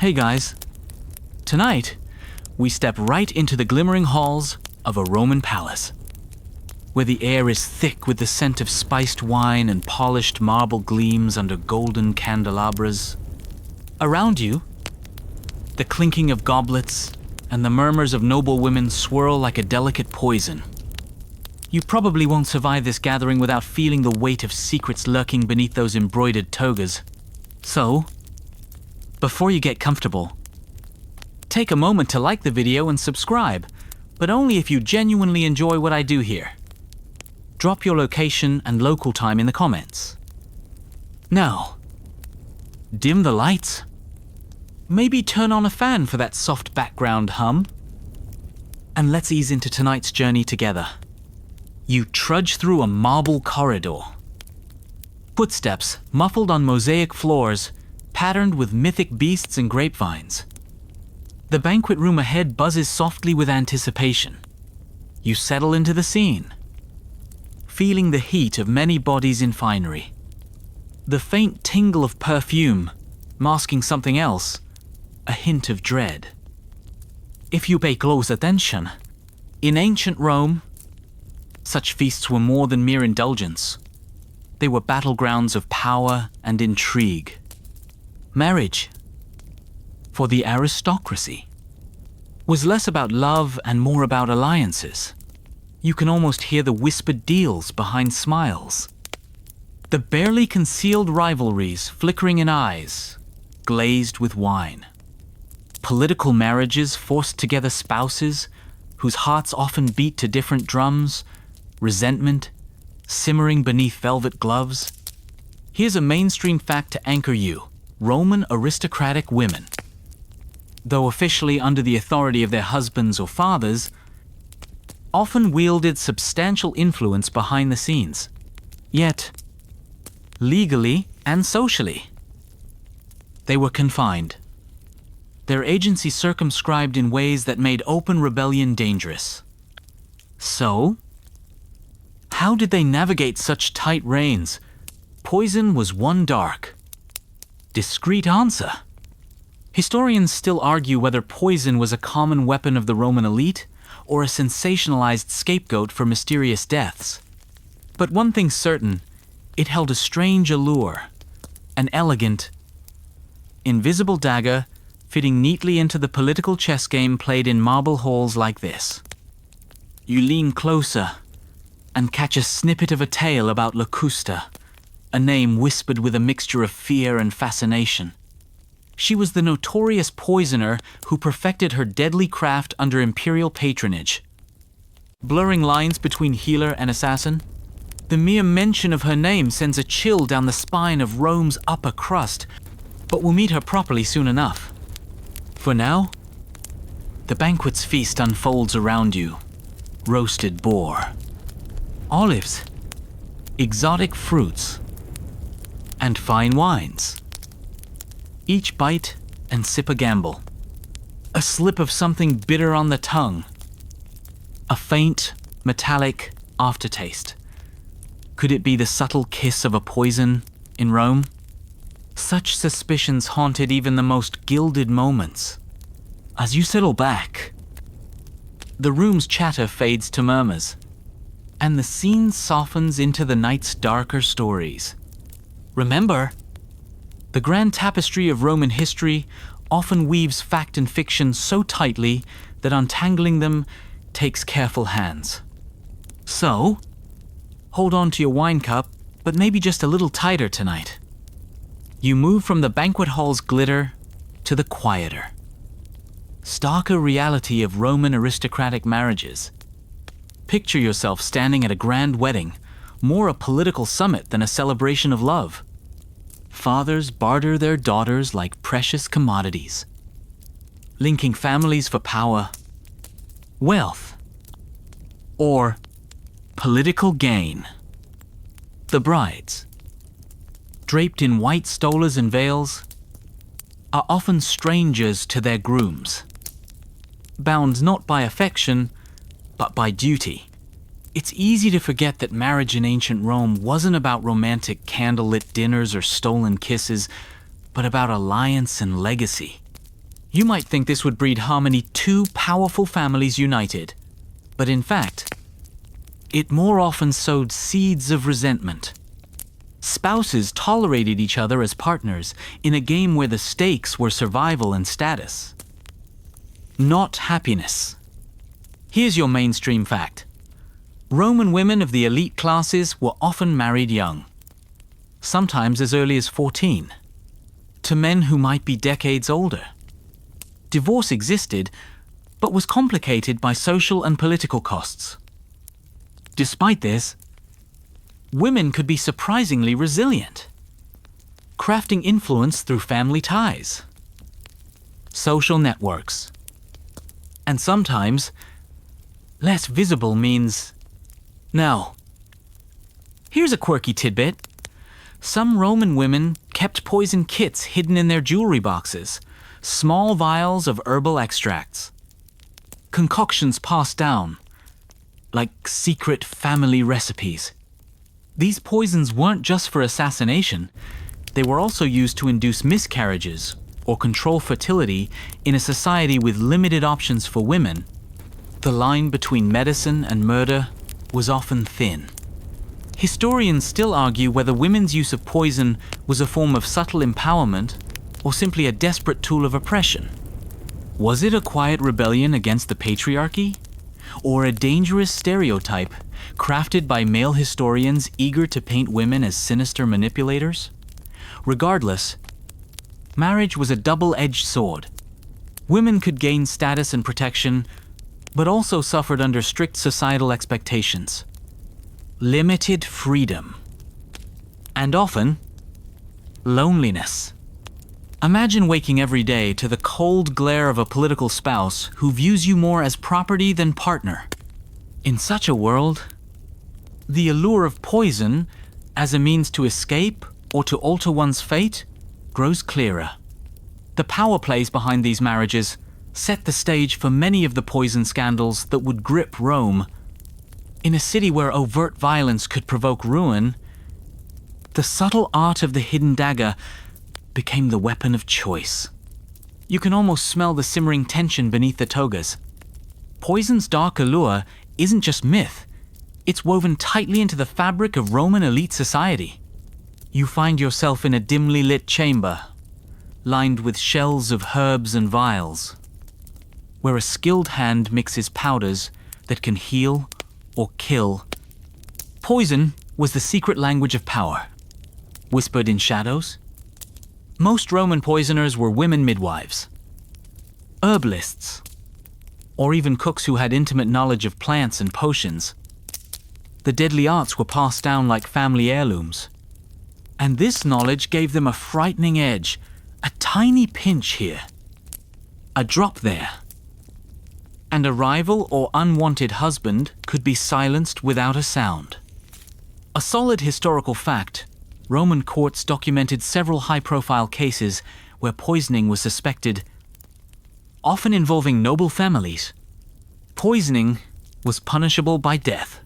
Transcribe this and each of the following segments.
Hey guys, tonight we step right into the glimmering halls of a Roman palace, where the air is thick with the scent of spiced wine and polished marble gleams under golden candelabras. Around you, the clinking of goblets and the murmurs of noblewomen swirl like a delicate poison. You probably won't survive this gathering without feeling the weight of secrets lurking beneath those embroidered togas. So, before you get comfortable, take a moment to like the video and subscribe, but only if you genuinely enjoy what I do here. Drop your location and local time in the comments. Now, dim the lights. Maybe turn on a fan for that soft background hum. And let's ease into tonight's journey together. You trudge through a marble corridor. Footsteps muffled on mosaic floors, patterned with mythic beasts and grapevines. The banquet room ahead buzzes softly with anticipation. You settle into the scene, feeling the heat of many bodies in finery. The faint tingle of perfume, masking something else, a hint of dread. If you pay close attention, in ancient Rome, such feasts were more than mere indulgence. They were battlegrounds of power and intrigue. Marriage, for the aristocracy, was less about love and more about alliances. You can almost hear the whispered deals behind smiles. The barely concealed rivalries flickering in eyes, glazed with wine. Political marriages forced together spouses whose hearts often beat to different drums, resentment simmering beneath velvet gloves. Here's a mainstream fact to anchor you. Roman aristocratic women, though officially under the authority of their husbands or fathers, often wielded substantial influence behind the scenes. Yet, legally and socially, they were confined. Their agency circumscribed in ways that made open rebellion dangerous. So, how did they navigate such tight reins? Poison was one dark, discreet answer. Historians still argue whether poison was a common weapon of the Roman elite or a sensationalized scapegoat for mysterious deaths. But one thing's certain, it held a strange allure, an elegant, invisible dagger fitting neatly into the political chess game played in marble halls like this. You lean closer and catch a snippet of a tale about Locusta, a name whispered with a mixture of fear and fascination. She was the notorious poisoner who perfected her deadly craft under imperial patronage. Blurring lines between healer and assassin, the mere mention of her name sends a chill down the spine of Rome's upper crust, but we'll meet her properly soon enough. For now, the banquet's feast unfolds around you. Roasted boar, olives, exotic fruits, and fine wines. Each bite and sip a gamble. A slip of something bitter on the tongue. A faint, metallic aftertaste. Could it be the subtle kiss of a poison in Rome? Such suspicions haunted even the most gilded moments. As you settle back, the room's chatter fades to murmurs, and the scene softens into the night's darker stories. Remember, the grand tapestry of Roman history often weaves fact and fiction so tightly that untangling them takes careful hands. So, hold on to your wine cup, but maybe just a little tighter tonight. You move from the banquet hall's glitter to the quieter, starker reality of Roman aristocratic marriages. Picture yourself standing at a grand wedding, more a political summit than a celebration of love. Fathers barter their daughters like precious commodities, linking families for power, wealth, or political gain. The brides, draped in white stolas and veils, are often strangers to their grooms, bound not by affection, but by duty. It's easy to forget that marriage in ancient Rome wasn't about romantic candlelit dinners or stolen kisses, but about alliance and legacy. You might think this would breed harmony, two powerful families united. But in fact, it more often sowed seeds of resentment. Spouses tolerated each other as partners in a game where the stakes were survival and status, not happiness. Here's your mainstream fact. Roman women of the elite classes were often married young, sometimes as early as 14, to men who might be decades older. Divorce existed, but was complicated by social and political costs. Despite this, women could be surprisingly resilient, crafting influence through family ties, social networks, and sometimes less visible means. Now, here's a quirky tidbit. Some Roman women kept poison kits hidden in their jewelry boxes, small vials of herbal extracts, concoctions passed down, like secret family recipes. These poisons weren't just for assassination, they were also used to induce miscarriages or control fertility in a society with limited options for women. The line between medicine and murder was often thin. Historians still argue whether women's use of poison was a form of subtle empowerment or simply a desperate tool of oppression. Was it a quiet rebellion against the patriarchy? Or a dangerous stereotype crafted by male historians eager to paint women as sinister manipulators? Regardless, marriage was a double-edged sword. Women could gain status and protection, but also suffered under strict societal expectations, limited freedom, and often loneliness. Imagine waking every day to the cold glare of a political spouse who views you more as property than partner. In such a world, the allure of poison as a means to escape or to alter one's fate grows clearer. The power plays behind these marriages set the stage for many of the poison scandals that would grip Rome. In a city where overt violence could provoke ruin, the subtle art of the hidden dagger became the weapon of choice. You can almost smell the simmering tension beneath the togas. Poison's dark allure isn't just myth, it's woven tightly into the fabric of Roman elite society. You find yourself in a dimly lit chamber, lined with shells of herbs and vials, where a skilled hand mixes powders that can heal or kill. Poison was the secret language of power, whispered in shadows. Most Roman poisoners were women midwives, herbalists, or even cooks who had intimate knowledge of plants and potions. The deadly arts were passed down like family heirlooms, and this knowledge gave them a frightening edge, a tiny pinch here, a drop there, and a rival or unwanted husband could be silenced without a sound. A solid historical fact, Roman courts documented several high-profile cases where poisoning was suspected, often involving noble families. Poisoning was punishable by death,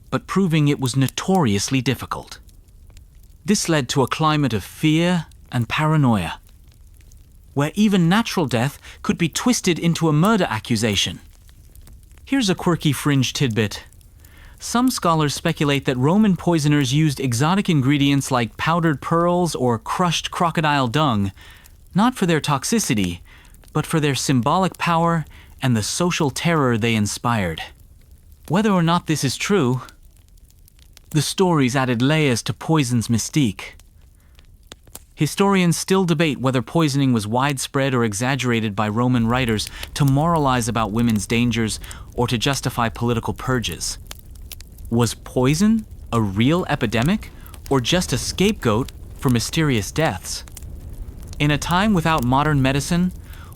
but proving it was notoriously difficult. This led to a climate of fear and paranoia, where even natural death could be twisted into a murder accusation. Here's a quirky fringe tidbit. Some scholars speculate that Roman poisoners used exotic ingredients like powdered pearls or crushed crocodile dung, not for their toxicity, but for their symbolic power and the social terror they inspired. Whether or not this is true, the stories added layers to poison's mystique. Historians still debate whether poisoning was widespread or exaggerated by Roman writers to moralize about women's dangers or to justify political purges. Was poison a real epidemic or just a scapegoat for mysterious deaths? In a time without modern medicine,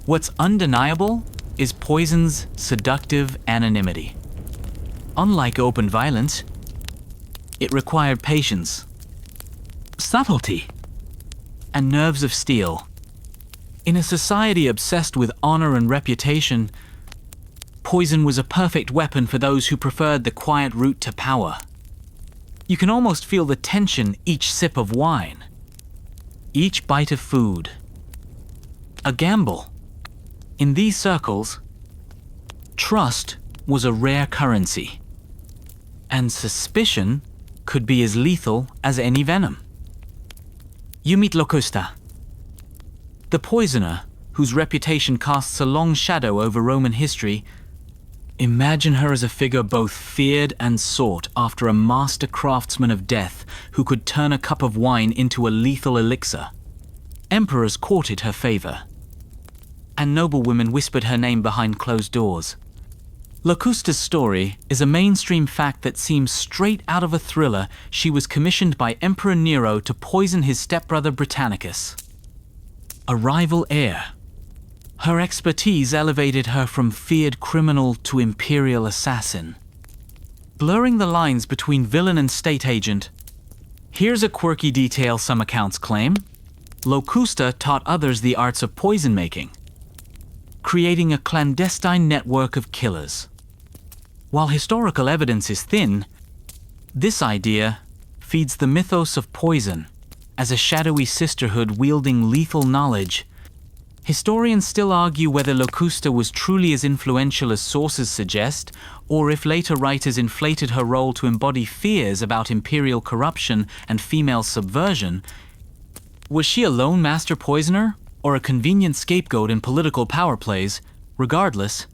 what's undeniable is poison's seductive anonymity. Unlike open violence, it required patience, subtlety, and nerves of steel. In a society obsessed with honor and reputation, poison was a perfect weapon for those who preferred the quiet route to power. You can almost feel the tension each sip of wine, each bite of food, a gamble. In these circles, trust was a rare currency, and suspicion could be as lethal as any venom. You meet Locusta, the poisoner whose reputation casts a long shadow over Roman history. Imagine her as a figure both feared and sought after a master craftsman of death who could turn a cup of wine into a lethal elixir. Emperors courted her favor, and noblewomen whispered her name behind closed doors. Locusta's story is a mainstream fact that seems straight out of a thriller. She was commissioned by Emperor Nero to poison his stepbrother Britannicus, a rival heir. Her expertise elevated her from feared criminal to imperial assassin, blurring the lines between villain and state agent. Here's a quirky detail some accounts claim. Locusta taught others the arts of poison making, creating a clandestine network of killers. While historical evidence is thin, this idea feeds the mythos of poison as a shadowy sisterhood wielding lethal knowledge. Historians still argue whether Locusta was truly as influential as sources suggest, or if later writers inflated her role to embody fears about imperial corruption and female subversion. Was she a lone master poisoner, or a convenient scapegoat in political power plays? Regardless,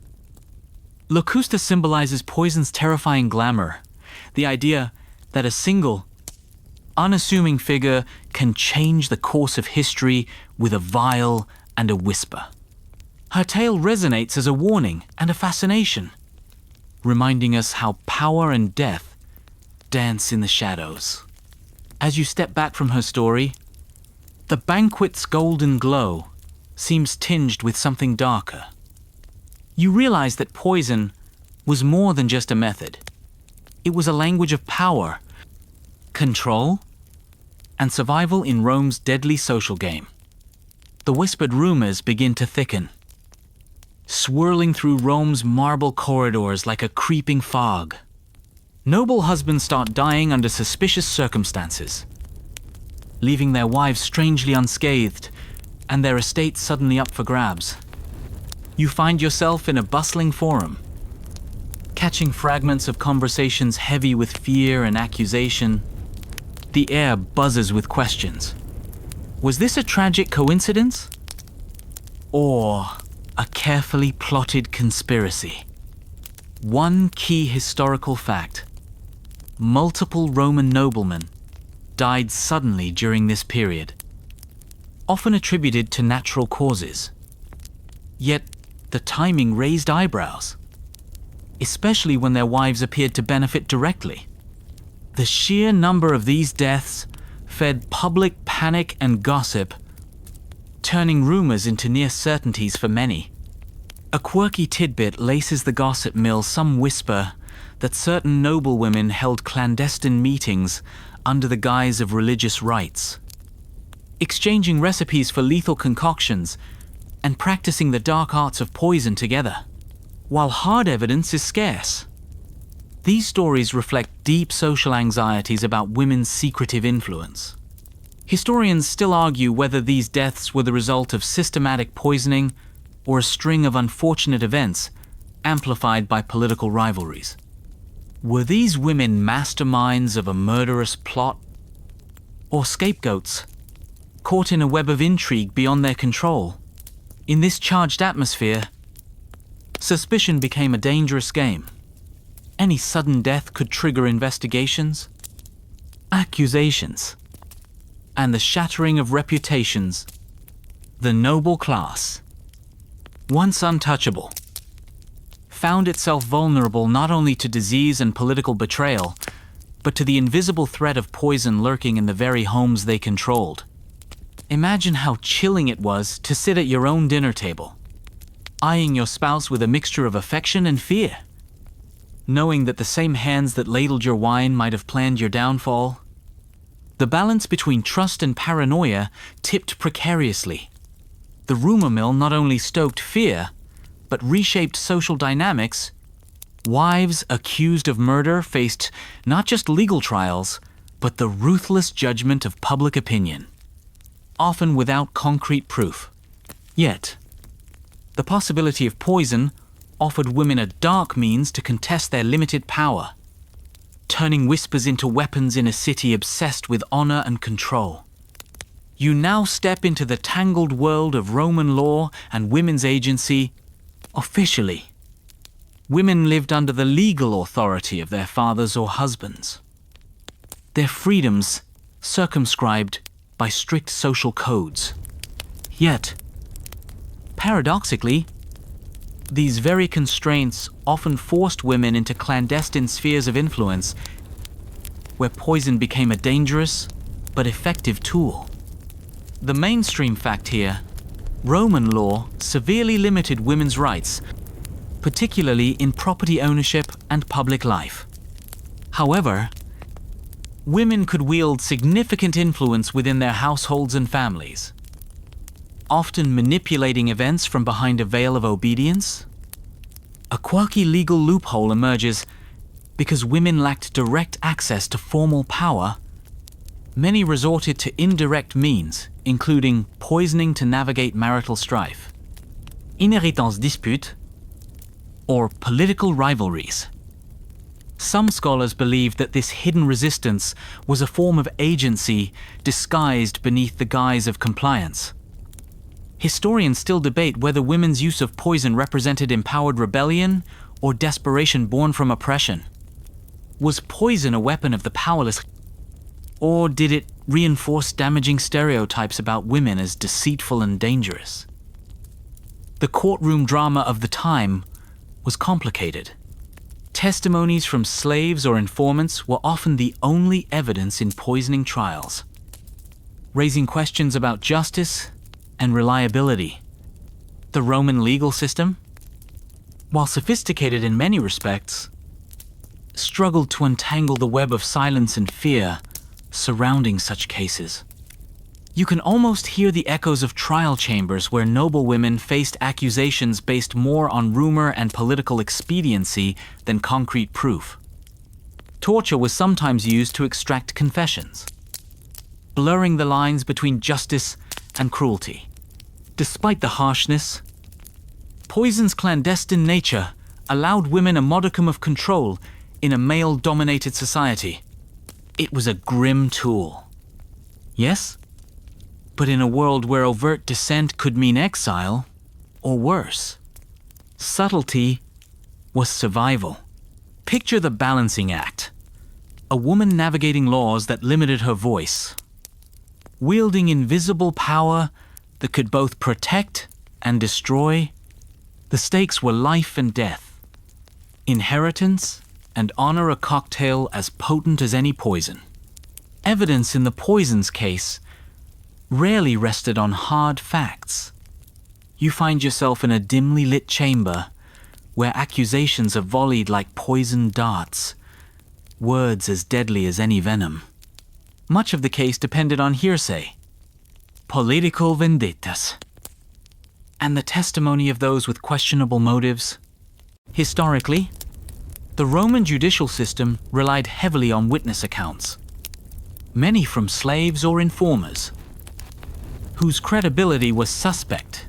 Locusta symbolizes poison's terrifying glamour, the idea that a single, unassuming figure can change the course of history with a vial and a whisper. Her tale resonates as a warning and a fascination, reminding us how power and death dance in the shadows. As you step back from her story, the banquet's golden glow seems tinged with something darker. You realize that poison was more than just a method. It was a language of power, control, and survival in Rome's deadly social game. The whispered rumors begin to thicken, swirling through Rome's marble corridors like a creeping fog. Noble husbands start dying under suspicious circumstances, leaving their wives strangely unscathed and their estates suddenly up for grabs. You find yourself in a bustling forum, catching fragments of conversations heavy with fear and accusation. The air buzzes with questions. Was this a tragic coincidence? Or a carefully plotted conspiracy? One key historical fact: multiple Roman noblemen died suddenly during this period, often attributed to natural causes. Yet the timing raised eyebrows, especially when their wives appeared to benefit directly. The sheer number of these deaths fed public panic and gossip, turning rumors into near certainties for many. A quirky tidbit laces the gossip mill. Some whisper that certain noblewomen held clandestine meetings under the guise of religious rites, exchanging recipes for lethal concoctions and practicing the dark arts of poison together. While hard evidence is scarce, these stories reflect deep social anxieties about women's secretive influence. Historians still argue whether these deaths were the result of systematic poisoning or a string of unfortunate events amplified by political rivalries. Were these women masterminds of a murderous plot, or scapegoats caught in a web of intrigue beyond their control? In this charged atmosphere, suspicion became a dangerous game. Any sudden death could trigger investigations, accusations, and the shattering of reputations. The noble class, once untouchable, found itself vulnerable not only to disease and political betrayal, but to the invisible threat of poison lurking in the very homes they controlled. Imagine how chilling it was to sit at your own dinner table, eyeing your spouse with a mixture of affection and fear, knowing that the same hands that ladled your wine might have planned your downfall. The balance between trust and paranoia tipped precariously. The rumor mill not only stoked fear, but reshaped social dynamics. Wives accused of murder faced not just legal trials, but the ruthless judgment of public opinion, often without concrete proof. Yet, the possibility of poison offered women a dark means to contest their limited power, turning whispers into weapons in a city obsessed with honor and control. You now step into the tangled world of Roman law and women's agency. Officially, women lived under the legal authority of their fathers or husbands, their freedoms circumscribed by strict social codes. Yet, paradoxically, these very constraints often forced women into clandestine spheres of influence where poison became a dangerous but effective tool. The mainstream fact here: Roman law severely limited women's rights, particularly in property ownership and public life. However, women could wield significant influence within their households and families, often manipulating events from behind a veil of obedience. A quirky legal loophole emerges because women lacked direct access to formal power. Many resorted to indirect means, including poisoning to navigate marital strife, inheritance dispute, or political rivalries. Some scholars believe that this hidden resistance was a form of agency disguised beneath the guise of compliance. Historians still debate whether women's use of poison represented empowered rebellion or desperation born from oppression. Was poison a weapon of the powerless, or did it reinforce damaging stereotypes about women as deceitful and dangerous? The courtroom drama of the time was complicated. Testimonies from slaves or informants were often the only evidence in poisoning trials, raising questions about justice and reliability. The Roman legal system, while sophisticated in many respects, struggled to untangle the web of silence and fear surrounding such cases. You can almost hear the echoes of trial chambers where noblewomen faced accusations based more on rumor and political expediency than concrete proof. Torture was sometimes used to extract confessions, blurring the lines between justice and cruelty. Despite the harshness, poison's clandestine nature allowed women a modicum of control in a male-dominated society. It was a grim tool. Yes, but in a world where overt dissent could mean exile, or worse. Subtlety was survival. Picture the balancing act: a woman navigating laws that limited her voice, wielding invisible power that could both protect and destroy. The stakes were life and death, inheritance and honor, a cocktail as potent as any poison. Evidence in the poison's case rarely rested on hard facts. You find yourself in a dimly lit chamber where accusations are volleyed like poisoned darts, words as deadly as any venom. Much of the case depended on hearsay, political vendettas, and the testimony of those with questionable motives. Historically, the Roman judicial system relied heavily on witness accounts, many from slaves or informers, whose credibility was suspect.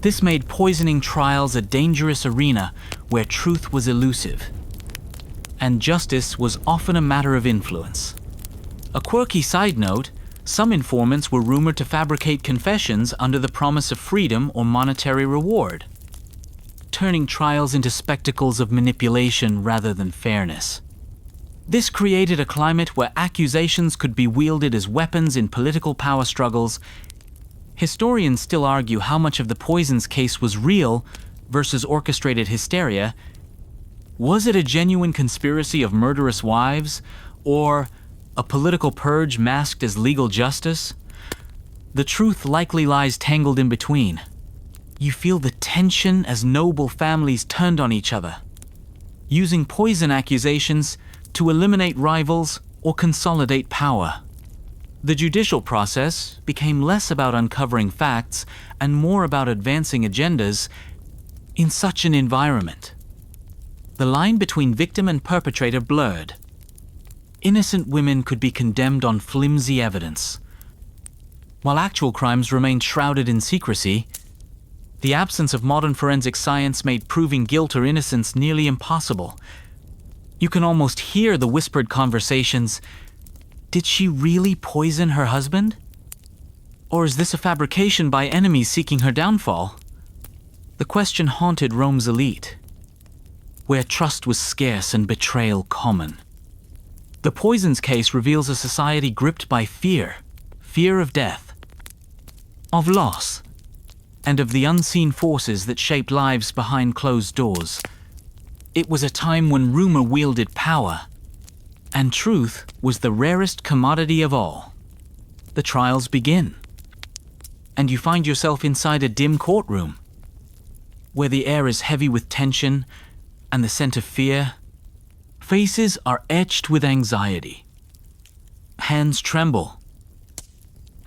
This made poisoning trials a dangerous arena where truth was elusive, and justice was often a matter of influence. A quirky side note: some informants were rumored to fabricate confessions under the promise of freedom or monetary reward, turning trials into spectacles of manipulation rather than fairness. This created a climate where accusations could be wielded as weapons in political power struggles. Historians still argue how much of the poison's case was real versus orchestrated hysteria. Was it a genuine conspiracy of murderous wives, or a political purge masked as legal justice? The truth likely lies tangled in between. You feel the tension as noble families turned on each other, using poison accusations to eliminate rivals or consolidate power. The judicial process became less about uncovering facts and more about advancing agendas. In such an environment, the line between victim and perpetrator blurred. Innocent women could be condemned on flimsy evidence, While actual crimes remained shrouded in secrecy, the absence of modern forensic science made proving guilt or innocence nearly impossible. You can almost hear the whispered conversations. Did she really poison her husband? Or is this a fabrication by enemies seeking her downfall? The question haunted Rome's elite, where trust was scarce and betrayal common. The poisons case reveals a society gripped by fear of death, of loss, and of the unseen forces that shaped lives behind closed doors. It was a time when rumor wielded power, and truth was the rarest commodity of all. The trials begin, and you find yourself inside a dim courtroom, where the air is heavy with tension and the scent of fear. Faces are etched with anxiety. Hands tremble,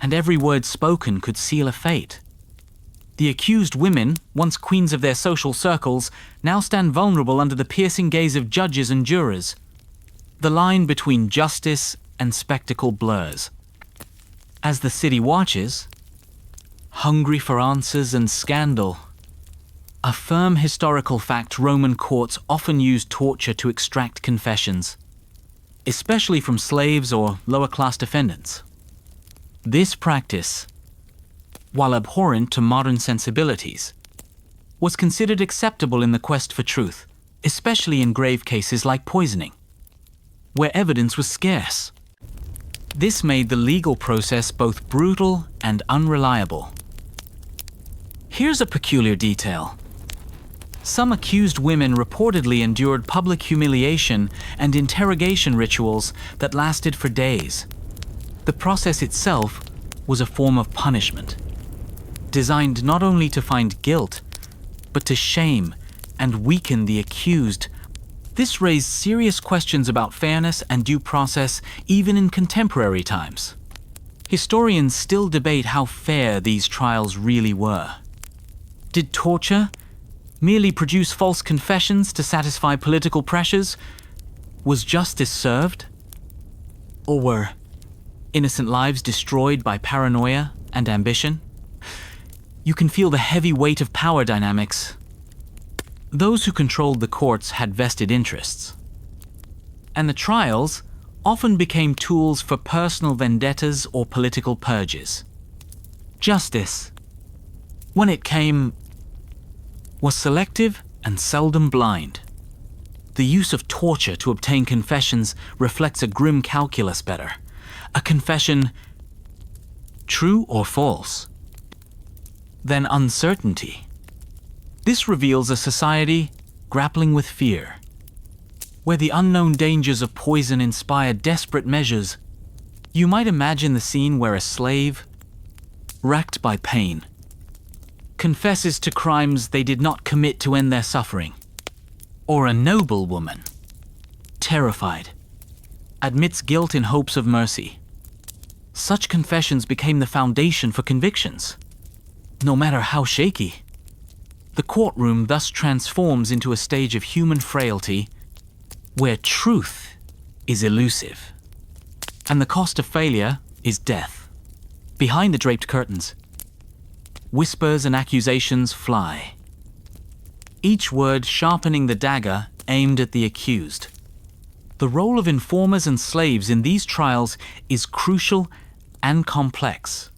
and every word spoken could seal a fate. The accused women, once queens of their social circles, now stand vulnerable under the piercing gaze of judges and jurors. The line between justice and spectacle blurs. As the city watches, hungry for answers and scandal, a firm historical fact: Roman courts often used torture to extract confessions, especially from slaves or lower-class defendants. This practice, while abhorrent to modern sensibilities, was considered acceptable in the quest for truth, especially in grave cases like poisoning, where evidence was scarce. This made the legal process both brutal and unreliable. Here's a peculiar detail. Some accused women reportedly endured public humiliation and interrogation rituals that lasted for days. The process itself was a form of punishment, designed not only to find guilt, but to shame and weaken the accused. This raised serious questions about fairness and due process even in contemporary times. Historians still debate how fair these trials really were. Did torture merely produce false confessions to satisfy political pressures? Was justice served? Or were innocent lives destroyed by paranoia and ambition? You can feel the heavy weight of power dynamics. Those who controlled the courts had vested interests, and the trials often became tools for personal vendettas or political purges. Justice, when it came, was selective and seldom blind. The use of torture to obtain confessions reflects a grim calculus better. A confession, true or false, then uncertainty. This reveals a society grappling with fear, where the unknown dangers of poison inspired desperate measures. You might imagine the scene where a slave, racked by pain, confesses to crimes they did not commit to end their suffering. Or a noblewoman, terrified, admits guilt in hopes of mercy. Such confessions became the foundation for convictions, no matter how shaky. The courtroom thus transforms into a stage of human frailty where truth is elusive, and the cost of failure is death. Behind the draped curtains, whispers and accusations fly, each word sharpening the dagger aimed at the accused. The role of informers and slaves in these trials is crucial and complex.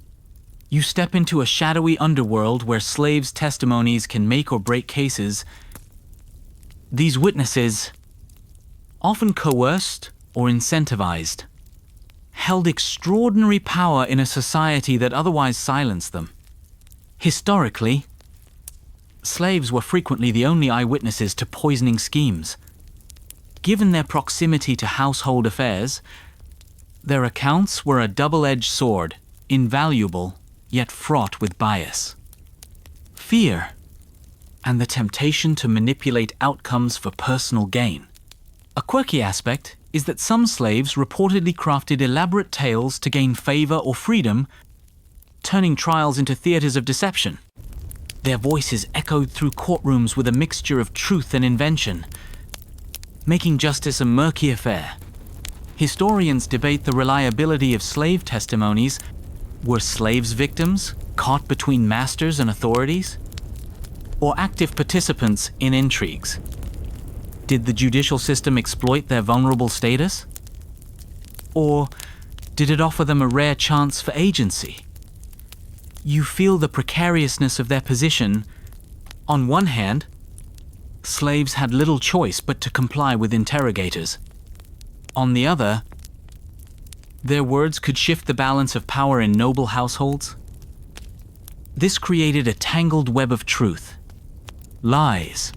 You step into a shadowy underworld where slaves' testimonies can make or break cases. These witnesses, often coerced or incentivized, held extraordinary power in a society that otherwise silenced them. Historically, slaves were frequently the only eyewitnesses to poisoning schemes. Given their proximity to household affairs, their accounts were a double-edged sword, invaluable yet fraught with bias. Fear and the temptation to manipulate outcomes for personal gain. A quirky aspect is that some slaves reportedly crafted elaborate tales to gain favor or freedom, turning trials into theaters of deception. Their voices echoed through courtrooms with a mixture of truth and invention, making justice a murky affair. Historians debate the reliability of slave testimonies, Were slaves victims, caught between masters and authorities? Or active participants in intrigues? Did the judicial system exploit their vulnerable status? Or did it offer them a rare chance for agency? You feel the precariousness of their position. On one hand, slaves had little choice but to comply with interrogators. On the other, their words could shift the balance of power in noble households. This created a tangled web of truth, lies,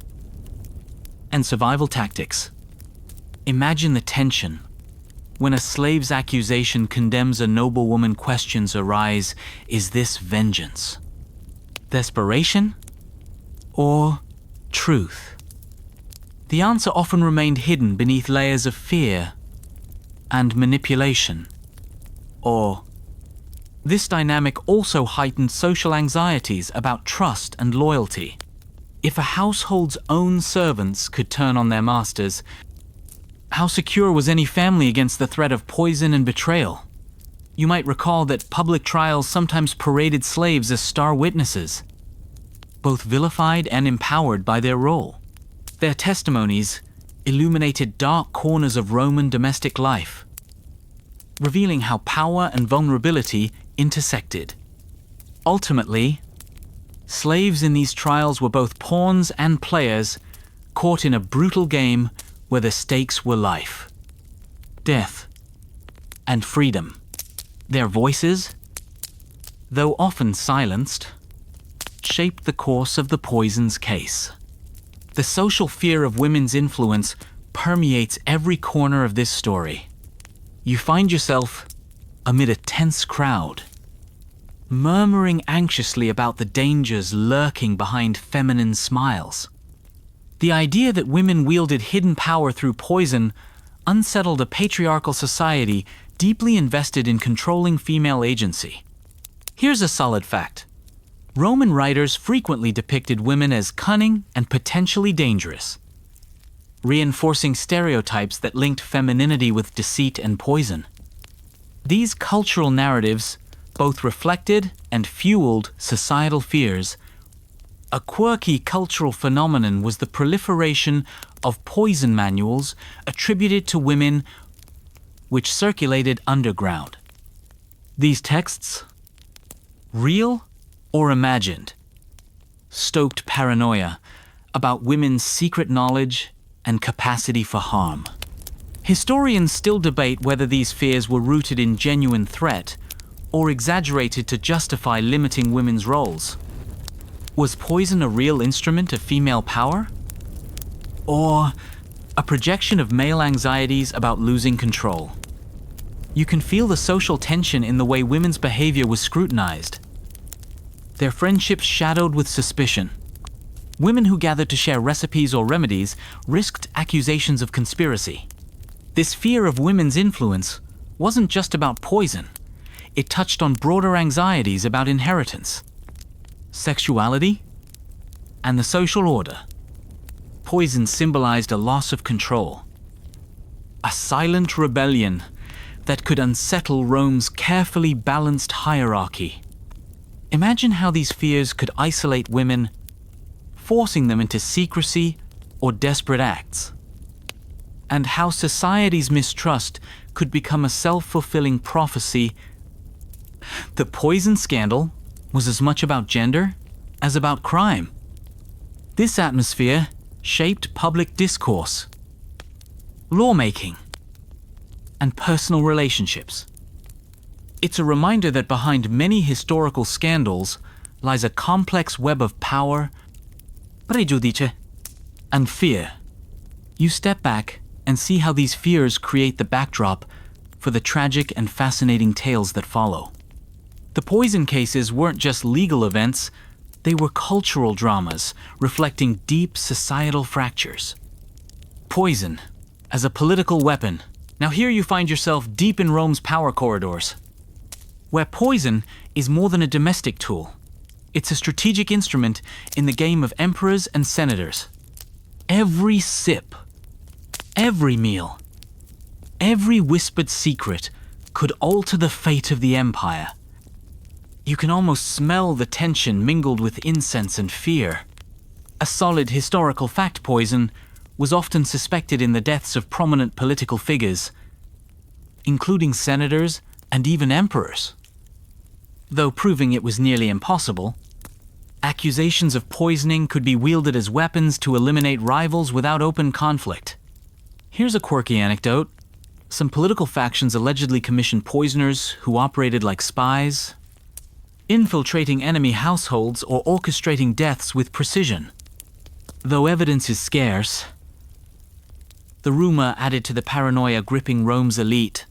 and survival tactics. Imagine the tension. When a slave's accusation condemns a noblewoman, questions arise: is this vengeance, desperation, or truth? The answer often remained hidden beneath layers of fear and manipulation. Or this dynamic also heightened social anxieties about trust and loyalty. If a household's own servants could turn on their masters, how secure was any family against the threat of poison and betrayal? You might recall that public trials sometimes paraded slaves as star witnesses, both vilified and empowered by their role. Their testimonies illuminated dark corners of Roman domestic life, revealing how power and vulnerability intersected. Ultimately, slaves in these trials were both pawns and players, caught in a brutal game where the stakes were life, death, and freedom. Their voices, though often silenced, shaped the course of the poison's case. The social fear of women's influence permeates every corner of this story. You find yourself amid a tense crowd, murmuring anxiously about the dangers lurking behind feminine smiles. The idea that women wielded hidden power through poison unsettled a patriarchal society deeply invested in controlling female agency. Here's a solid fact. Roman writers frequently depicted women as cunning and potentially dangerous, reinforcing stereotypes that linked femininity with deceit and poison. These cultural narratives both reflected and fueled societal fears. A quirky cultural phenomenon was the proliferation of poison manuals attributed to women, which circulated underground. These texts, real or imagined, stoked paranoia about women's secret knowledge and capacity for harm. Historians still debate whether these fears were rooted in genuine threat or exaggerated to justify limiting women's roles. Was poison a real instrument of female power? Or a projection of male anxieties about losing control? You can feel the social tension in the way women's behavior was scrutinized, their friendships shadowed with suspicion. Women who gathered to share recipes or remedies risked accusations of conspiracy. This fear of women's influence wasn't just about poison. It touched on broader anxieties about inheritance, sexuality, and the social order. Poison symbolized a loss of control, a silent rebellion that could unsettle Rome's carefully balanced hierarchy. Imagine how these fears could isolate women, forcing them into secrecy or desperate acts, and how society's mistrust could become a self-fulfilling prophecy. The poison scandal was as much about gender as about crime. This atmosphere shaped public discourse, lawmaking, and personal relationships. It's a reminder that behind many historical scandals lies a complex web of power, prejudice, and fear. You step back and see how these fears create the backdrop for the tragic and fascinating tales that follow. The poison cases weren't just legal events, they were cultural dramas reflecting deep societal fractures. Poison as a political weapon. Now here you find yourself deep in Rome's power corridors, where poison is more than a domestic tool. It's a strategic instrument in the game of emperors and senators. Every sip, every meal, every whispered secret could alter the fate of the empire. You can almost smell the tension mingled with incense and fear. A solid historical fact poison was often suspected in the deaths of prominent political figures, including senators and even emperors. Though proving it was nearly impossible, accusations of poisoning could be wielded as weapons to eliminate rivals without open conflict. Here's a quirky anecdote. Some political factions allegedly commissioned poisoners who operated like spies, infiltrating enemy households or orchestrating deaths with precision. Though evidence is scarce, the rumor added to the paranoia gripping Rome's elite.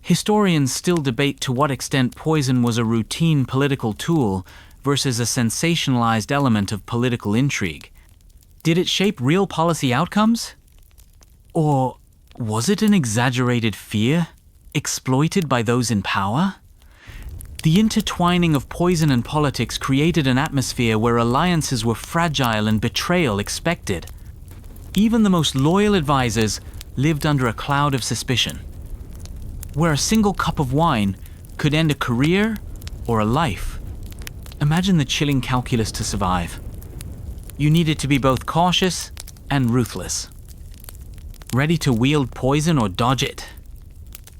Historians still debate to what extent poison was a routine political tool versus a sensationalized element of political intrigue. Did it shape real policy outcomes? Or was it an exaggerated fear, exploited by those in power? The intertwining of poison and politics created an atmosphere where alliances were fragile and betrayal expected. Even the most loyal advisors lived under a cloud of suspicion, where a single cup of wine could end a career or a life. Imagine the chilling calculus to survive. You needed to be both cautious and ruthless, ready to wield poison or dodge it.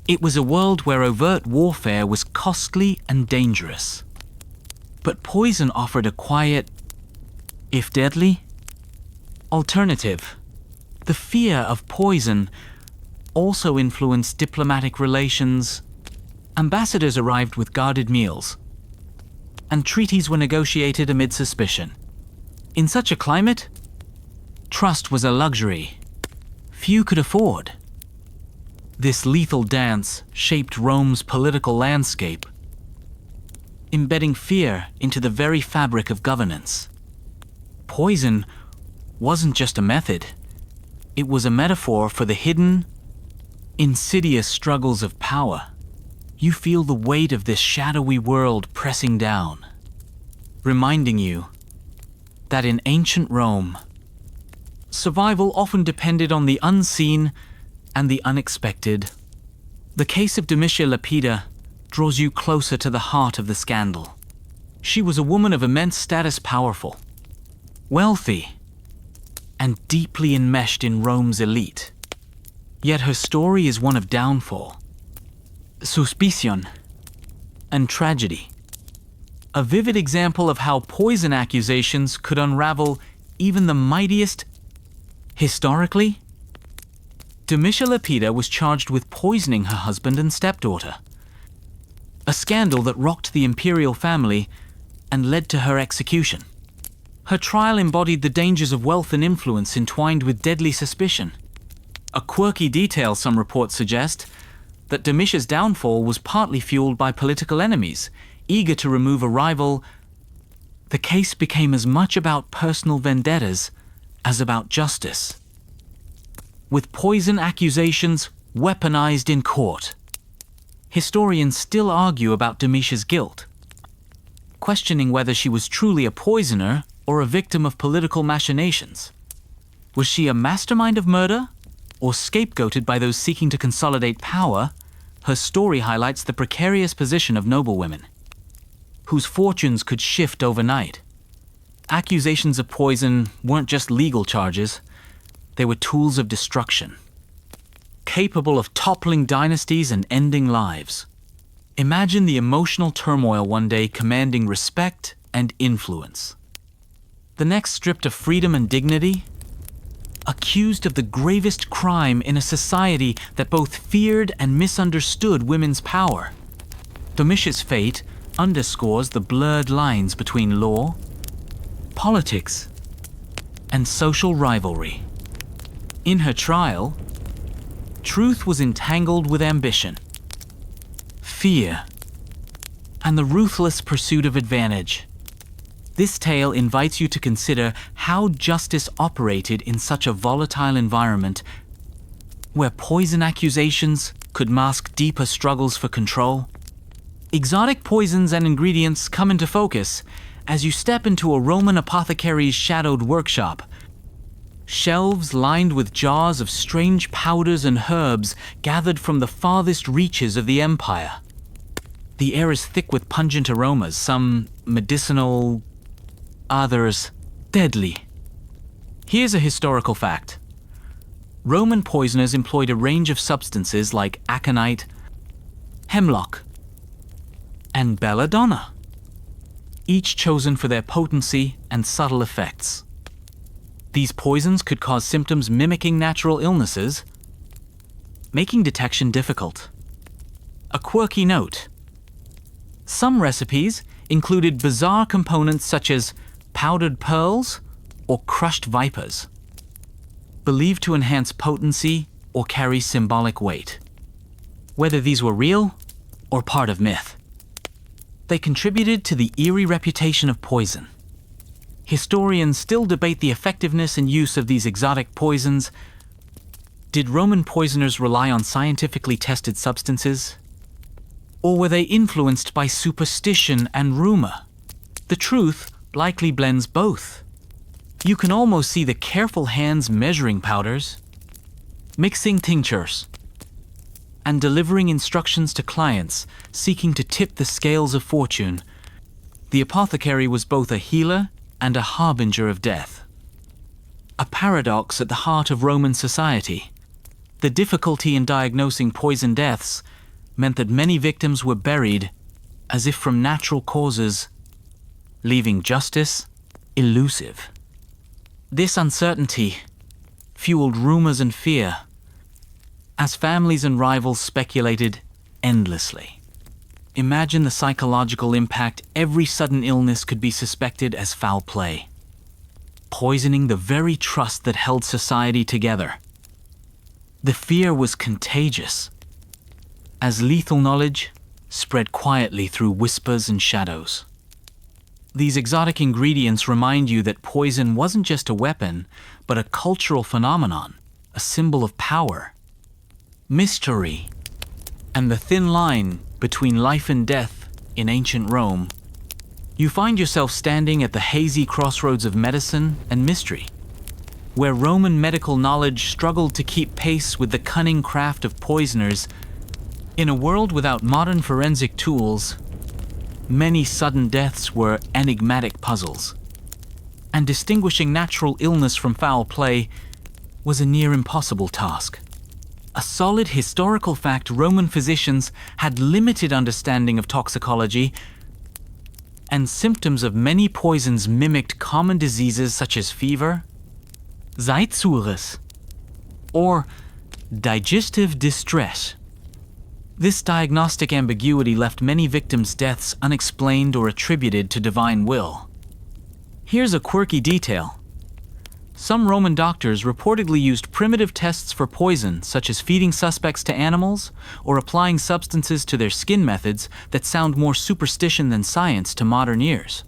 It was a world where overt warfare was costly and dangerous. But poison offered a quiet, if deadly, alternative. The fear of poison also influenced diplomatic relations. Ambassadors arrived with guarded meals, and treaties were negotiated amid suspicion. In such a climate, trust was a luxury few could afford. This lethal dance shaped Rome's political landscape, embedding fear into the very fabric of governance. Poison wasn't just a method, it was a metaphor for the hidden, insidious struggles of power. You feel the weight of this shadowy world pressing down, reminding you that in ancient Rome, survival often depended on the unseen and the unexpected. The case of Domitia Lepida draws you closer to the heart of the scandal. She was a woman of immense status, powerful, wealthy, and deeply enmeshed in Rome's elite. Yet her story is one of downfall, suspicion, and tragedy. A vivid example of how poison accusations could unravel even the mightiest. Historically, Domitia Lepida was charged with poisoning her husband and stepdaughter, a scandal that rocked the imperial family and led to her execution. Her trial embodied the dangers of wealth and influence entwined with deadly suspicion. A quirky detail, some reports suggest, that Domitia's downfall was partly fueled by political enemies, eager to remove a rival. The case became as much about personal vendettas as about justice, with poison accusations weaponized in court. Historians still argue about Domitia's guilt, questioning whether she was truly a poisoner or a victim of political machinations. Was she a mastermind of murder, or scapegoated by those seeking to consolidate power? Her story highlights the precarious position of noblewomen, whose fortunes could shift overnight. Accusations of poison weren't just legal charges, they were tools of destruction, capable of toppling dynasties and ending lives. Imagine the emotional turmoil one day commanding respect and influence, the next stripped of freedom and dignity, accused of the gravest crime in a society that both feared and misunderstood women's power. Domitia's fate underscores the blurred lines between law, politics, and social rivalry. In her trial, truth was entangled with ambition, fear, and the ruthless pursuit of advantage. This tale invites you to consider how justice operated in such a volatile environment, where poison accusations could mask deeper struggles for control. Exotic poisons and ingredients come into focus as you step into a Roman apothecary's shadowed workshop. Shelves lined with jars of strange powders and herbs gathered from the farthest reaches of the empire. The air is thick with pungent aromas, some medicinal, others deadly. Here's a historical fact. Roman poisoners employed a range of substances like aconite, hemlock, and belladonna, each chosen for their potency and subtle effects. These poisons could cause symptoms mimicking natural illnesses, making detection difficult. A quirky note. Some recipes included bizarre components such as powdered pearls or crushed vipers, believed to enhance potency or carry symbolic weight. Whether these were real or part of myth, they contributed to the eerie reputation of poison. Historians still debate the effectiveness and use of these exotic poisons. Did Roman poisoners rely on scientifically tested substances? Or were they influenced by superstition and rumor? The truth likely blends both. You can almost see the careful hands measuring powders, mixing tinctures, and delivering instructions to clients seeking to tip the scales of fortune. The apothecary was both a healer and a harbinger of death. A paradox at the heart of Roman society. The difficulty in diagnosing poison deaths meant that many victims were buried as if from natural causes, leaving justice elusive. This uncertainty fueled rumors and fear, as families and rivals speculated endlessly. Imagine the psychological impact. Every sudden illness could be suspected as foul play, poisoning the very trust that held society together. The fear was contagious, as lethal knowledge spread quietly through whispers and shadows. These exotic ingredients remind you that poison wasn't just a weapon, but a cultural phenomenon, a symbol of power, mystery, and the thin line between life and death in ancient Rome. You find yourself standing at the hazy crossroads of medicine and mystery, where Roman medical knowledge struggled to keep pace with the cunning craft of poisoners. In a world without modern forensic tools, many sudden deaths were enigmatic puzzles, and distinguishing natural illness from foul play was a near impossible task. A solid historical fact: Roman physicians had limited understanding of toxicology, and symptoms of many poisons mimicked common diseases such as fever, Zeitsuris, or digestive distress. This diagnostic ambiguity left many victims' deaths unexplained or attributed to divine will. Here's a quirky detail. Some Roman doctors reportedly used primitive tests for poison, such as feeding suspects to animals or applying substances to their skin, methods that sound more superstition than science to modern ears.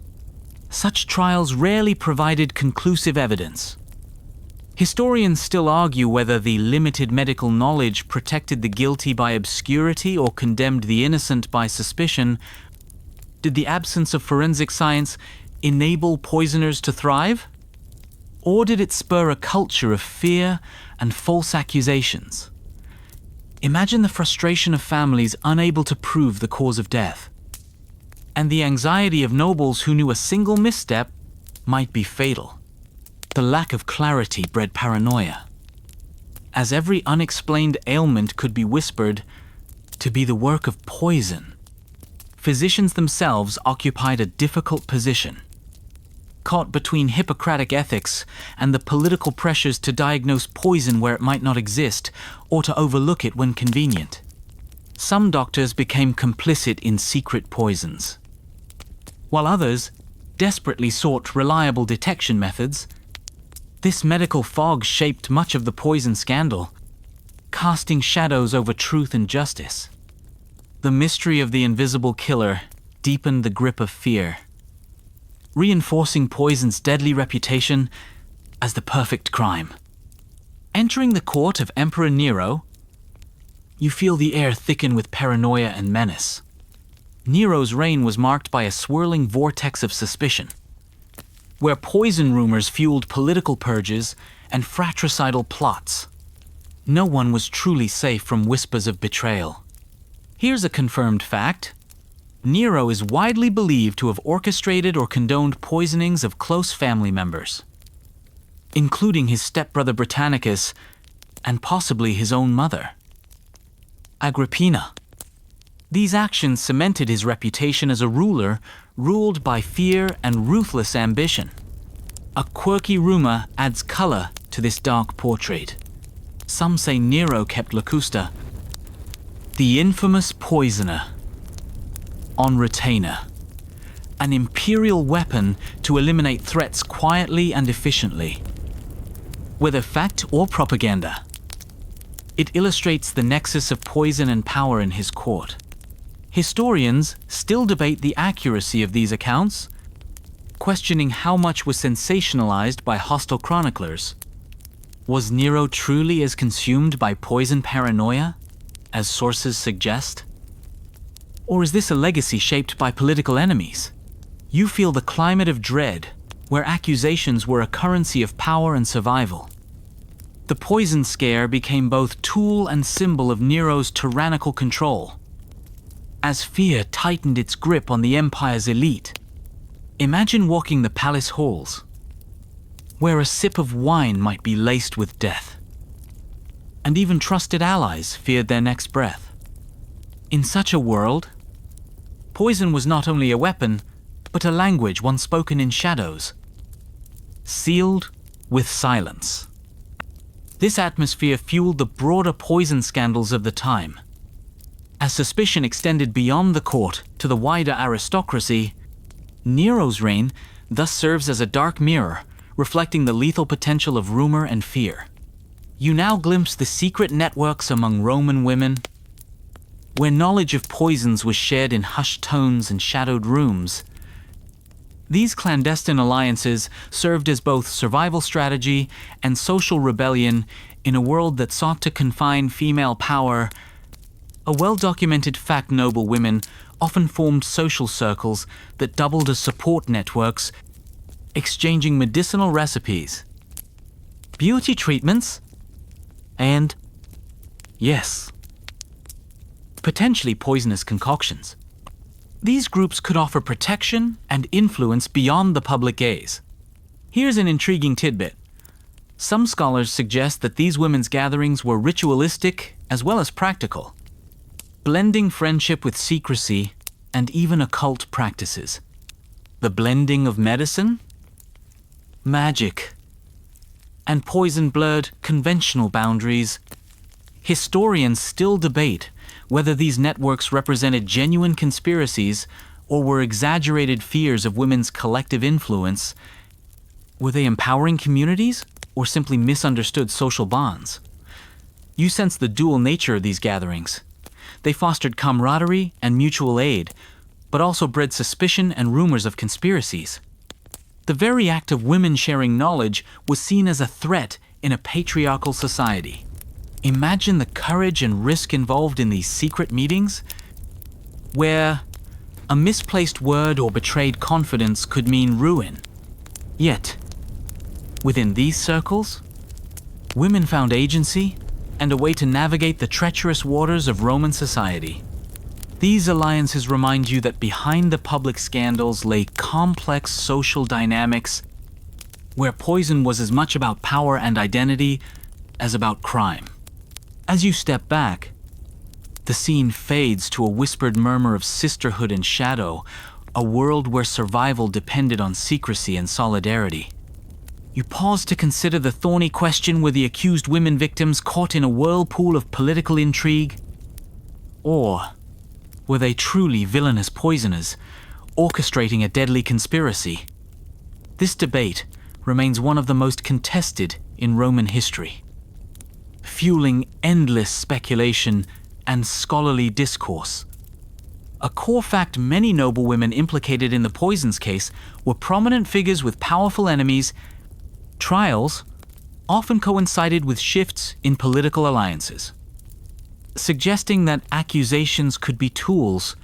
Such trials rarely provided conclusive evidence. Historians still argue whether the limited medical knowledge protected the guilty by obscurity or condemned the innocent by suspicion. Did the absence of forensic science enable poisoners to thrive? Or did it spur a culture of fear and false accusations? Imagine the frustration of families unable to prove the cause of death, and the anxiety of nobles who knew a single misstep might be fatal. The lack of clarity bred paranoia, as every unexplained ailment could be whispered to be the work of poison. Physicians themselves occupied a difficult position, caught between Hippocratic ethics and the political pressures to diagnose poison where it might not exist, or to overlook it when convenient. Some doctors became complicit in secret poisons, while others desperately sought reliable detection methods. This medical fog shaped much of the poison scandal, casting shadows over truth and justice. The mystery of the invisible killer deepened the grip of fear, reinforcing poison's deadly reputation as the perfect crime. Entering the court of Emperor Nero, you feel the air thicken with paranoia and menace. Nero's reign was marked by a swirling vortex of suspicion, where poison rumors fueled political purges and fratricidal plots. No one was truly safe from whispers of betrayal. Here's a confirmed fact. Nero is widely believed to have orchestrated or condoned poisonings of close family members, including his stepbrother Britannicus and possibly his own mother, Agrippina. These actions cemented his reputation as a ruler ruled by fear and ruthless ambition. A quirky rumor adds color to this dark portrait. Some say Nero kept Locusta, the infamous poisoner, on retainer, an imperial weapon to eliminate threats quietly and efficiently. Whether fact or propaganda, it illustrates the nexus of poison and power in his court. Historians still debate the accuracy of these accounts, questioning how much was sensationalized by hostile chroniclers. Was Nero truly as consumed by poison paranoia as sources suggest? Or is this a legacy shaped by political enemies? You feel the climate of dread, where accusations were a currency of power and survival. The poison scare became both tool and symbol of Nero's tyrannical control. As fear tightened its grip on the empire's elite, imagine walking the palace halls, where a sip of wine might be laced with death, and even trusted allies feared their next breath. In such a world, poison was not only a weapon, but a language once spoken in shadows, sealed with silence. This atmosphere fueled the broader poison scandals of the time. As suspicion extended beyond the court to the wider aristocracy, Nero's reign thus serves as a dark mirror, reflecting the lethal potential of rumor and fear. You now glimpse the secret networks among Roman women, where knowledge of poisons was shared in hushed tones and shadowed rooms. These clandestine alliances served as both survival strategy and social rebellion in a world that sought to confine female power. A well-documented fact, noblewomen often formed social circles that doubled as support networks, exchanging medicinal recipes, beauty treatments, and, yes, potentially poisonous concoctions. These groups could offer protection and influence beyond the public gaze. Here's an intriguing tidbit. Some scholars suggest that these women's gatherings were ritualistic as well as practical, blending friendship with secrecy and even occult practices. The blending of medicine, magic, and poison blurred conventional boundaries. Historians still debate whether these networks represented genuine conspiracies or were exaggerated fears of women's collective influence. Were they empowering communities or simply misunderstood social bonds? You sense the dual nature of these gatherings. They fostered camaraderie and mutual aid, but also bred suspicion and rumors of conspiracies. The very act of women sharing knowledge was seen as a threat in a patriarchal society. Imagine the courage and risk involved in these secret meetings, where a misplaced word or betrayed confidence could mean ruin. Yet, within these circles, women found agency and a way to navigate the treacherous waters of Roman society. These alliances remind you that behind the public scandals lay complex social dynamics, where poison was as much about power and identity as about crime. As you step back, the scene fades to a whispered murmur of sisterhood and shadow, a world where survival depended on secrecy and solidarity. You pause to consider the thorny question: were the accused women victims caught in a whirlpool of political intrigue? Or were they truly villainous poisoners, orchestrating a deadly conspiracy? This debate remains one of the most contested in Roman history, fueling endless speculation and scholarly discourse. A core fact: many noblewomen implicated in the poisons case were prominent figures with powerful enemies. Trials often coincided with shifts in political alliances, suggesting that accusations could be tools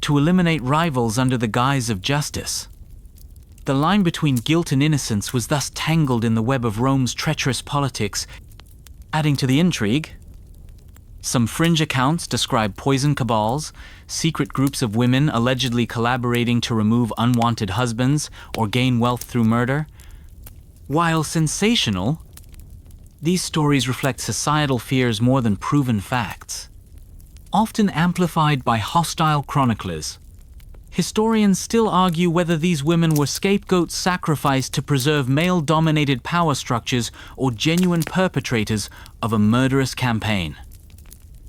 to eliminate rivals under the guise of justice. The line between guilt and innocence was thus tangled in the web of Rome's treacherous politics. Adding to the intrigue, Some fringe accounts describe poison cabals, secret groups of women allegedly collaborating to remove unwanted husbands or gain wealth through murder. While sensational, these stories reflect societal fears more than proven facts. Often amplified by hostile chroniclers, historians still argue whether these women were scapegoats sacrificed to preserve male-dominated power structures or genuine perpetrators of a murderous campaign.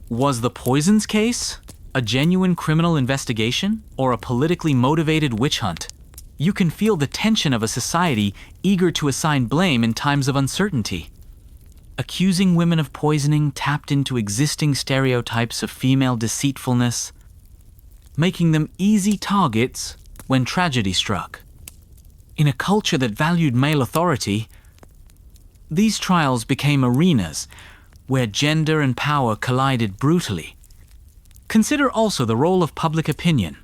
Was the Poisons case a genuine criminal investigation or a politically motivated witch hunt? You can feel the tension of a society eager to assign blame in times of uncertainty. Accusing women of poisoning tapped into existing stereotypes of female deceitfulness, making them easy targets when tragedy struck. In a culture that valued male authority, these trials became arenas where gender and power collided brutally. Consider also the role of public opinion.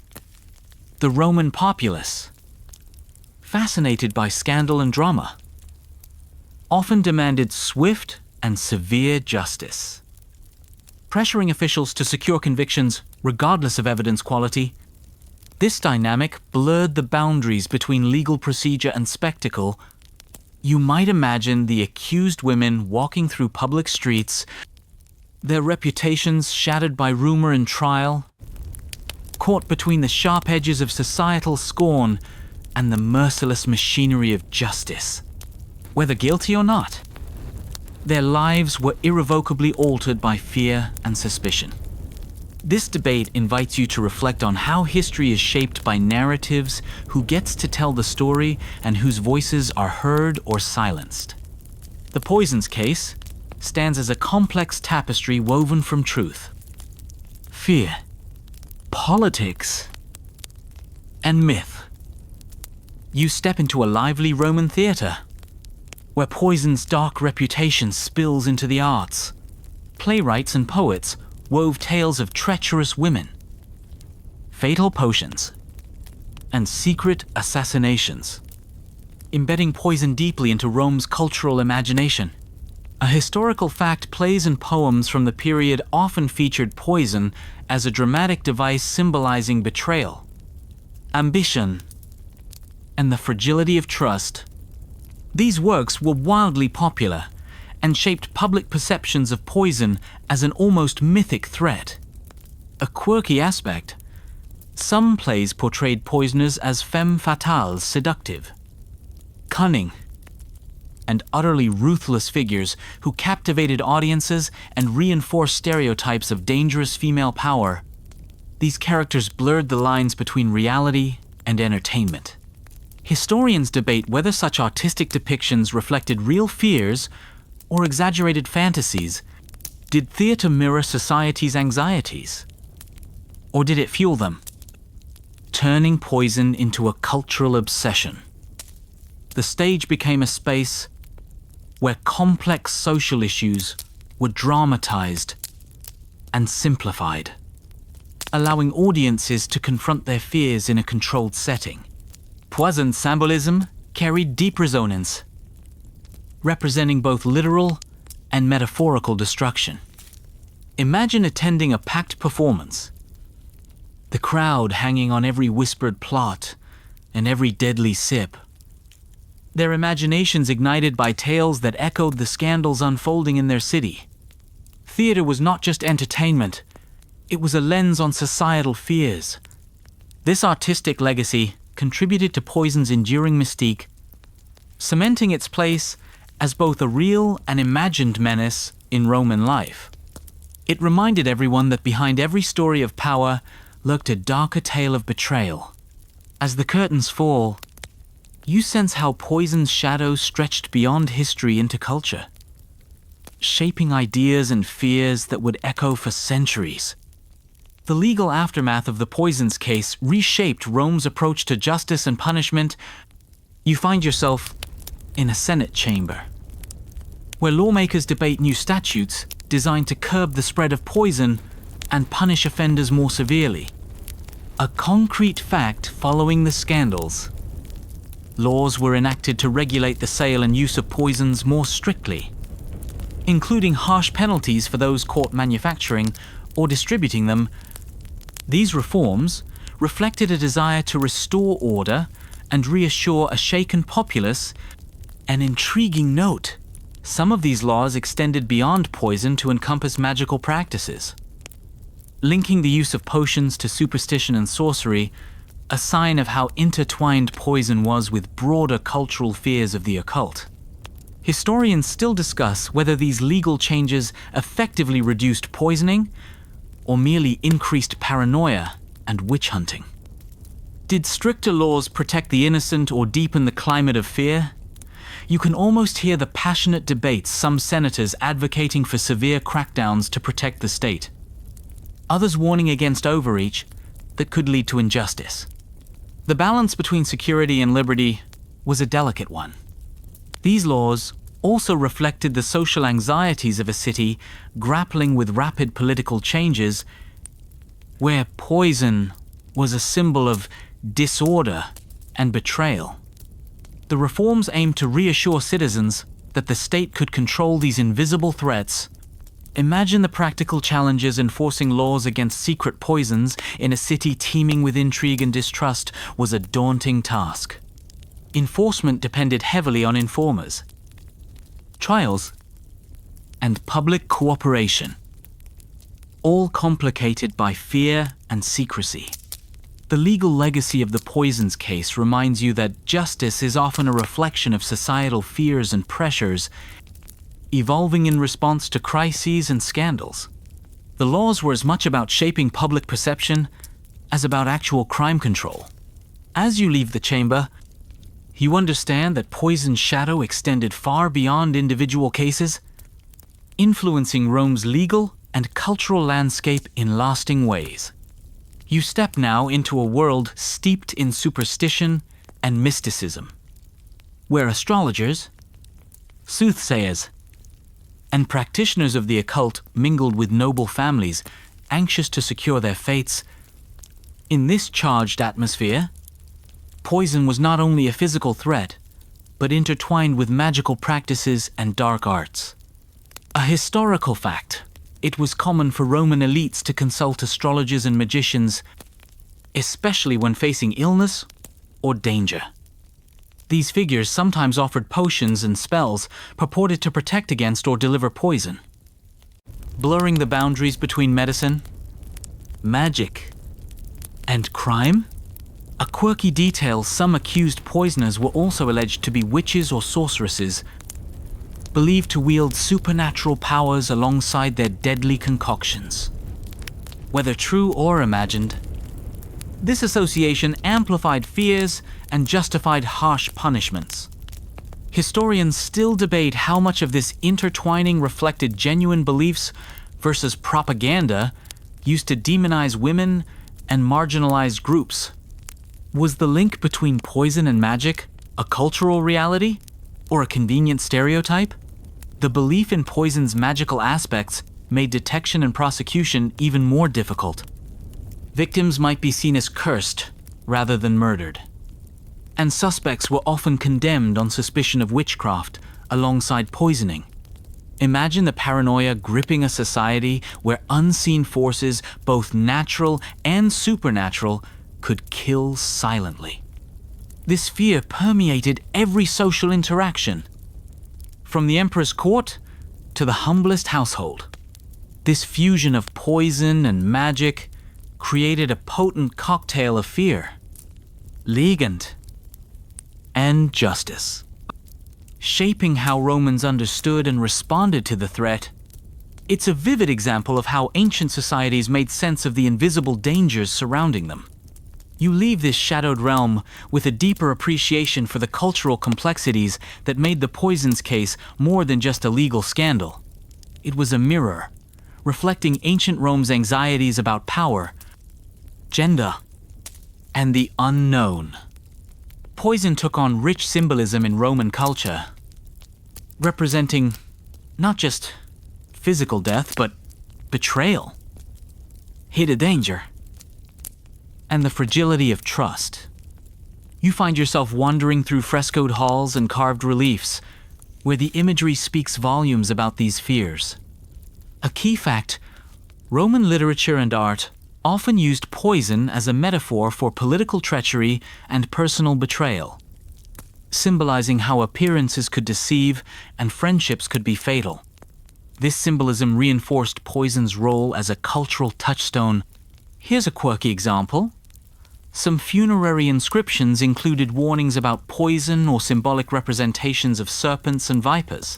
The Roman populace, fascinated by scandal and drama, often demanded swift and severe justice. Pressuring officials to secure convictions regardless of evidence quality, this dynamic blurred the boundaries between legal procedure and spectacle. You might imagine the accused women walking through public streets, their reputations shattered by rumor and trial, caught between the sharp edges of societal scorn and the merciless machinery of justice. Whether guilty or not, their lives were irrevocably altered by fear and suspicion. This debate invites you to reflect on how history is shaped by narratives, who gets to tell the story, and whose voices are heard or silenced. The Poisons case stands as a complex tapestry woven from truth, fear, politics, and myth. You step into a lively Roman theater, where poison's dark reputation spills into the arts. Playwrights and poets wove tales of treacherous women, fatal potions, and secret assassinations, embedding poison deeply into Rome's cultural imagination. A historical fact, plays and poems from the period often featured poison as a dramatic device symbolizing betrayal, ambition, and the fragility of trust. These works were wildly popular and shaped public perceptions of poison as an almost mythic threat. A quirky aspect, some plays portrayed poisoners as femme fatales, seductive, cunning, and utterly ruthless figures who captivated audiences and reinforced stereotypes of dangerous female power. These characters blurred the lines between reality and entertainment. Historians debate whether such artistic depictions reflected real fears or exaggerated fantasies. Did theater mirror society's anxieties? Or did it fuel them, turning poison into a cultural obsession? The stage became a space where complex social issues were dramatized and simplified, allowing audiences to confront their fears in a controlled setting. Poison symbolism carried deep resonance, representing both literal and metaphorical destruction. Imagine attending a packed performance, the crowd hanging on every whispered plot and every deadly sip, their imaginations ignited by tales that echoed the scandals unfolding in their city. Theater was not just entertainment, it was a lens on societal fears. This artistic legacy contributed to poison's enduring mystique, cementing its place as both a real and imagined menace in Roman life. It reminded everyone that behind every story of power lurked a darker tale of betrayal. As the curtains fall, you sense how poison's shadow stretched beyond history into culture, shaping ideas and fears that would echo for centuries. The legal aftermath of the Poisons case reshaped Rome's approach to justice and punishment. You find yourself in a Senate chamber, where lawmakers debate new statutes designed to curb the spread of poison and punish offenders more severely. A concrete fact following the scandals, laws were enacted to regulate the sale and use of poisons more strictly. including harsh penalties for those caught manufacturing or distributing them. These reforms reflected a desire to restore order and reassure a shaken populace. An intriguing note: some of these laws extended beyond poison to encompass magical practices, linking the use of potions to superstition and sorcery, a sign of how intertwined poison was with broader cultural fears of the occult. Historians still discuss whether these legal changes effectively reduced poisoning or merely increased paranoia and witch hunting. Did stricter laws protect the innocent or deepen the climate of fear? You can almost hear the passionate debates, some senators advocating for severe crackdowns to protect the state, others warning against overreach that could lead to injustice. The balance between security and liberty was a delicate one. These laws also reflected the social anxieties of a city grappling with rapid political changes, where poison was a symbol of disorder and betrayal. The reforms aimed to reassure citizens that the state could control these invisible threats. Imagine the practical challenges. Enforcing laws against secret poisons in a city teeming with intrigue and distrust was a daunting task. Enforcement depended heavily on informers, trials, and public cooperation, all complicated by fear and secrecy. The legal legacy of the poisons case reminds you that justice is often a reflection of societal fears and pressures, evolving in response to crises and scandals. The laws were as much about shaping public perception as about actual crime control. As you leave the chamber, you understand that poison's shadow extended far beyond individual cases, influencing Rome's legal and cultural landscape in lasting ways. You step now into a world steeped in superstition and mysticism, where astrologers, soothsayers, and practitioners of the occult mingled with noble families anxious to secure their fates. In this charged atmosphere, poison was not only a physical threat, but intertwined with magical practices and dark arts. A historical fact: it was common for Roman elites to consult astrologers and magicians, especially when facing illness or danger. These figures sometimes offered potions and spells purported to protect against or deliver poison, blurring the boundaries between medicine, magic, and crime. A quirky detail: some accused poisoners were also alleged to be witches or sorceresses, believed to wield supernatural powers alongside their deadly concoctions. Whether true or imagined, this association amplified fears and justified harsh punishments. Historians still debate how much of this intertwining reflected genuine beliefs versus propaganda used to demonize women and marginalized groups. Was the link between poison and magic a cultural reality or a convenient stereotype? The belief in poison's magical aspects made detection and prosecution even more difficult. Victims might be seen as cursed rather than murdered, and suspects were often condemned on suspicion of witchcraft alongside poisoning. Imagine the paranoia gripping a society where unseen forces, both natural and supernatural, could kill silently. This fear permeated every social interaction, from the emperor's court to the humblest household. This fusion of poison and magic created a potent cocktail of fear, legend, and justice, shaping how Romans understood and responded to the threat. It's a vivid example of how ancient societies made sense of the invisible dangers surrounding them. You leave this shadowed realm with a deeper appreciation for the cultural complexities that made the poisons case more than just a legal scandal. It was a mirror, reflecting ancient Rome's anxieties about power, gender, and the unknown. Poison took on rich symbolism in Roman culture, representing not just physical death, but betrayal, hidden danger, and the fragility of trust. You find yourself wandering through frescoed halls and carved reliefs, where the imagery speaks volumes about these fears. A key fact: Roman literature and art often used poison as a metaphor for political treachery and personal betrayal, symbolizing how appearances could deceive and friendships could be fatal. This symbolism reinforced poison's role as a cultural touchstone. Here's a quirky example. Some funerary inscriptions included warnings about poison or symbolic representations of serpents and vipers,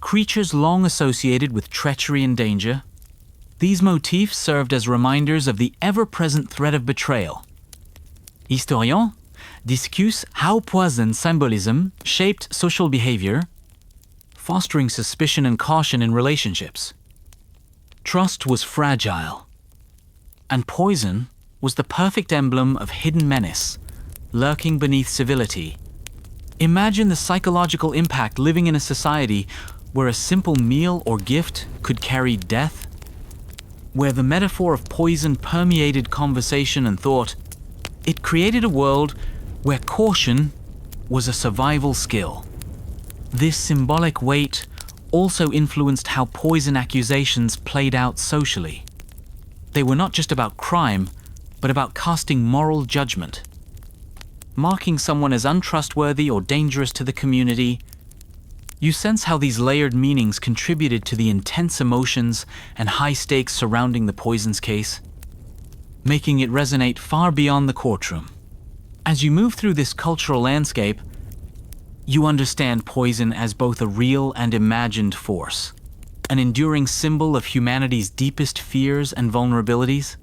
creatures long associated with treachery and danger. These motifs served as reminders of the ever-present threat of betrayal. Historians discuss how poison symbolism shaped social behavior, fostering suspicion and caution in relationships. Trust was fragile, and poison was the perfect emblem of hidden menace, lurking beneath civility. Imagine the psychological impact living in a society where a simple meal or gift could carry death, where the metaphor of poison permeated conversation and thought. It created a world where caution was a survival skill. This symbolic weight also influenced how poison accusations played out socially. They were not just about crime, but about casting moral judgment, marking someone as untrustworthy or dangerous to the community. You sense how these layered meanings contributed to the intense emotions and high stakes surrounding the poison's case, making it resonate far beyond the courtroom. As you move through this cultural landscape, you understand poison as both a real and imagined force, an enduring symbol of humanity's deepest fears and vulnerabilities.